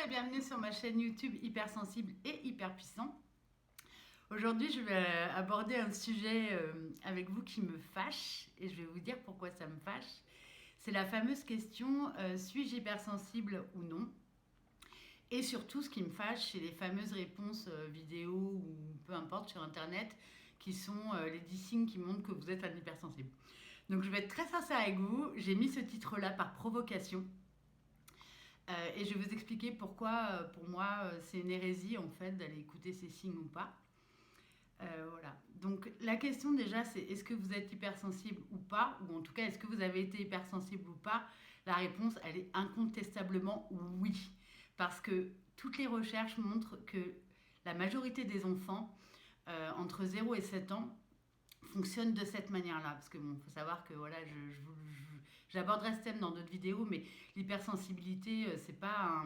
et bienvenue sur ma chaîne YouTube Hypersensible et Hyperpuissant. Aujourd'hui, je vais aborder un sujet avec vous qui me fâche et je vais vous dire pourquoi ça me fâche. C'est la fameuse question suis-je hypersensible ou non? Et surtout, ce qui me fâche, c'est les fameuses réponses vidéo ou peu importe sur internet qui sont les 10 signes qui montrent que vous êtes un hypersensible. Donc, je vais être très sincère avec vous. J'ai mis ce titre-là par provocation. Et je vais vous expliquer pourquoi, pour moi, c'est une hérésie en fait d'aller écouter ces signes ou pas. Voilà. Donc la question déjà, c'est est-ce que vous êtes hypersensible ou pas, ou en tout cas est-ce que vous avez été hypersensible ou pas? La réponse, elle est incontestablement oui, parce que toutes les recherches montrent que la majorité des enfants entre 0 et 7 ans fonctionne de cette manière-là. Parce que bon, faut savoir que voilà, j'aborderai ce thème dans d'autres vidéos, mais l'hypersensibilité, c'est pas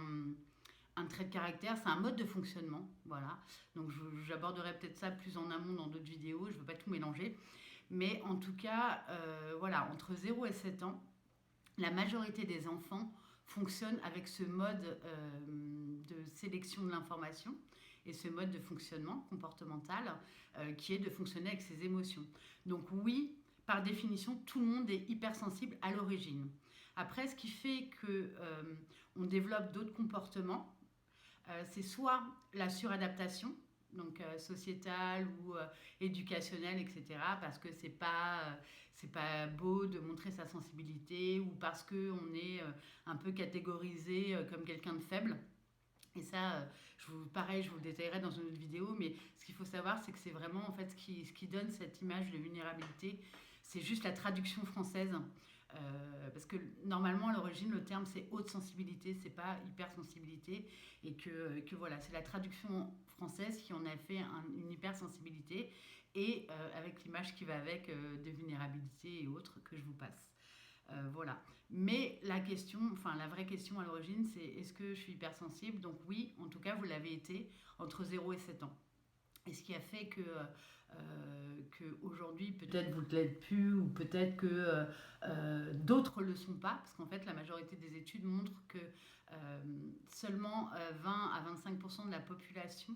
un trait de caractère, c'est un mode de fonctionnement. Voilà. Donc j'aborderai peut-être ça plus en amont dans d'autres vidéos, je ne veux pas tout mélanger. Mais en tout cas, voilà, entre 0 et 7 ans, la majorité des enfants fonctionnent avec ce mode de sélection de l'information et ce mode de fonctionnement comportemental qui est de fonctionner avec ses émotions. Donc oui, par définition, tout le monde est hypersensible à l'origine. Après, ce qui fait qu'on développe d'autres comportements, c'est soit la suradaptation, donc sociétale ou éducationnelle, etc. Parce que c'est pas beau de montrer sa sensibilité ou parce qu'on est un peu catégorisé comme quelqu'un de faible. Et ça, pareil, je vous le détaillerai dans une autre vidéo, mais ce qu'il faut savoir, c'est que c'est vraiment en fait ce qui donne cette image de vulnérabilité, c'est juste la traduction française. Parce que normalement, à l'origine, le terme c'est haute sensibilité, c'est pas hypersensibilité, et que voilà, c'est la traduction française qui en a fait une hypersensibilité, et avec l'image qui va avec de vulnérabilité et autres que je vous passe. Voilà. Mais la question, enfin la vraie question à l'origine, c'est est-ce que je suis hypersensible? Donc oui, en tout cas, vous l'avez été entre 0 et 7 ans. Et ce qui a fait que aujourd'hui, peut-être vous ne l'êtes plus, ou peut-être que d'autres ne le sont pas, parce qu'en fait, la majorité des études montrent que seulement 20 à 25% de la population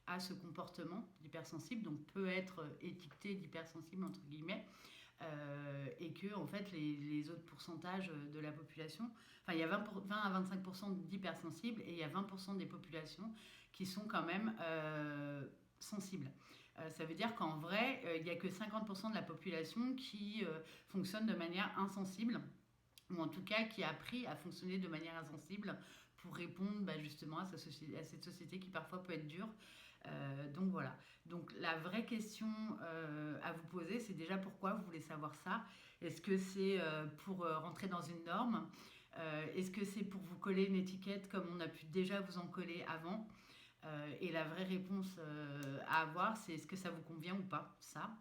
a ce comportement d'hypersensible, donc peut être étiqueté d'hypersensible, entre guillemets. Et que en fait les autres pourcentages de la population, enfin il y a 20 à 25% d'hypersensibles et il y a 20% des populations qui sont quand même sensibles. Ça veut dire qu'en vrai, il n'y a que 50% de la population qui fonctionne de manière insensible, ou en tout cas qui a appris à fonctionner de manière insensible pour répondre justement à cette société qui parfois peut être dure. Donc voilà. Donc la vraie question à vous poser, c'est déjà pourquoi vous voulez savoir ça. Est-ce que c'est pour rentrer dans une norme? Est-ce que c'est pour vous coller une étiquette comme on a pu déjà vous en coller avant? Et la vraie réponse à avoir, c'est est-ce que ça vous convient ou pas, ça?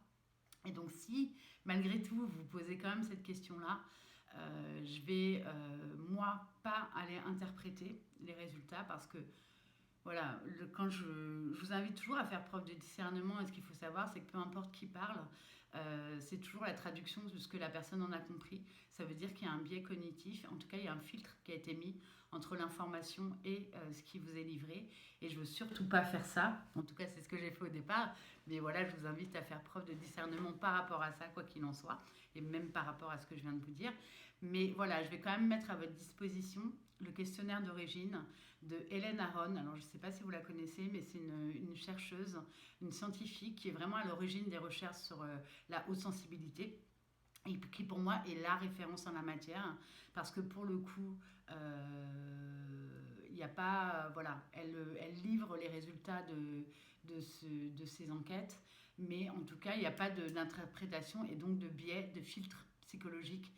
Et donc si, malgré tout, vous posez quand même cette question-là, je vais, moi, pas aller interpréter les résultats parce que voilà, quand je vous invite toujours à faire preuve de discernement, et ce qu'il faut savoir, c'est que peu importe qui parle, c'est toujours la traduction de ce que la personne en a compris. Ça veut dire qu'il y a un biais cognitif, en tout cas il y a un filtre qui a été mis entre l'information et ce qui vous est livré. Et je ne veux surtout pas faire ça, en tout cas c'est ce que j'ai fait au départ, mais voilà, je vous invite à faire preuve de discernement par rapport à ça, quoi qu'il en soit, et même par rapport à ce que je viens de vous dire. Mais voilà, je vais quand même mettre à votre disposition le questionnaire d'origine de Hélène Aron. Alors je ne sais pas si vous la connaissez, mais c'est une chercheuse, une scientifique qui est vraiment à l'origine des recherches sur la haute sensibilité et qui pour moi est la référence en la matière, parce que pour le coup, il n'y a pas, voilà, elle livre les résultats de ces enquêtes, mais en tout cas, il n'y a pas d'interprétation et donc de biais, de filtre psychologique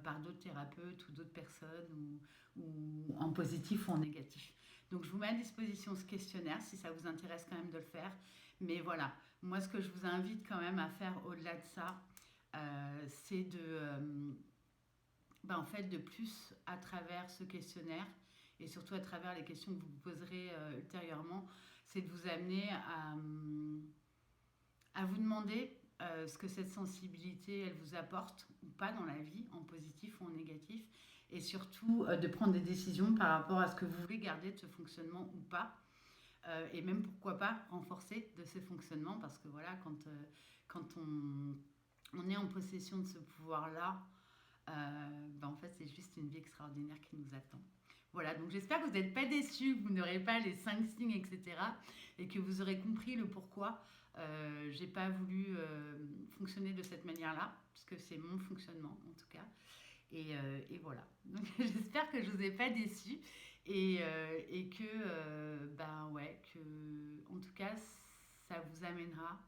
par d'autres thérapeutes ou d'autres personnes, ou en positif ou en négatif. Donc je vous mets à disposition ce questionnaire si ça vous intéresse quand même de le faire. Mais voilà, moi ce que je vous invite quand même à faire au-delà de ça, c'est en fait, de plus à travers ce questionnaire et surtout à travers les questions que vous vous poserez ultérieurement, c'est de vous amener à vous demander ce que cette sensibilité elle vous apporte ou pas dans la vie, en positif ou en négatif, et surtout de prendre des décisions par rapport à ce que vous voulez garder de ce fonctionnement ou pas. Et même pourquoi pas renforcer de ce fonctionnement parce que voilà, quand on est en possession de ce pouvoir-là, en fait, c'est juste une vie extraordinaire qui nous attend. Voilà, donc j'espère que vous n'êtes pas déçus, que vous n'aurez pas les 5 signes, etc. Et que vous aurez compris le pourquoi j'ai pas voulu fonctionner de cette manière-là, parce que c'est mon fonctionnement en tout cas. Et voilà. Donc j'espère que je vous ai pas déçus et que, ouais, que en tout cas, ça vous amènera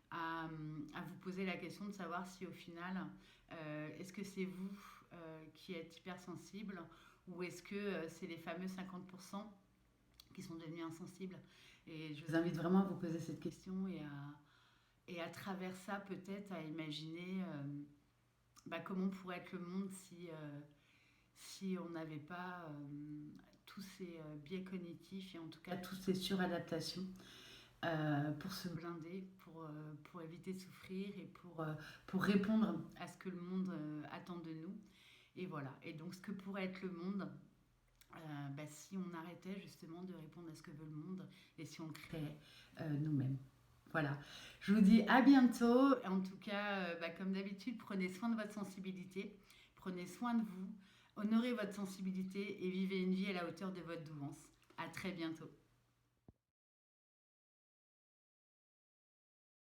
à vous poser la question de savoir si au final, est-ce que c'est vous qui êtes hypersensible ou est-ce que c'est les fameux 50% qui sont devenus insensibles. Et je vous invite vraiment à vous poser cette question et à travers ça peut-être à imaginer comment pourrait être le monde si on n'avait pas tous ces biais cognitifs et en tout cas toutes ces suradaptations pour se blinder, pour éviter de souffrir et pour répondre à ce que le monde attend de nous. Et voilà. Et donc, ce que pourrait être le monde, si on arrêtait justement de répondre à ce que veut le monde et si on le créait nous-mêmes. Voilà. Je vous dis à bientôt. En tout cas, comme d'habitude, prenez soin de votre sensibilité, prenez soin de vous, honorez votre sensibilité et vivez une vie à la hauteur de votre douance. À très bientôt.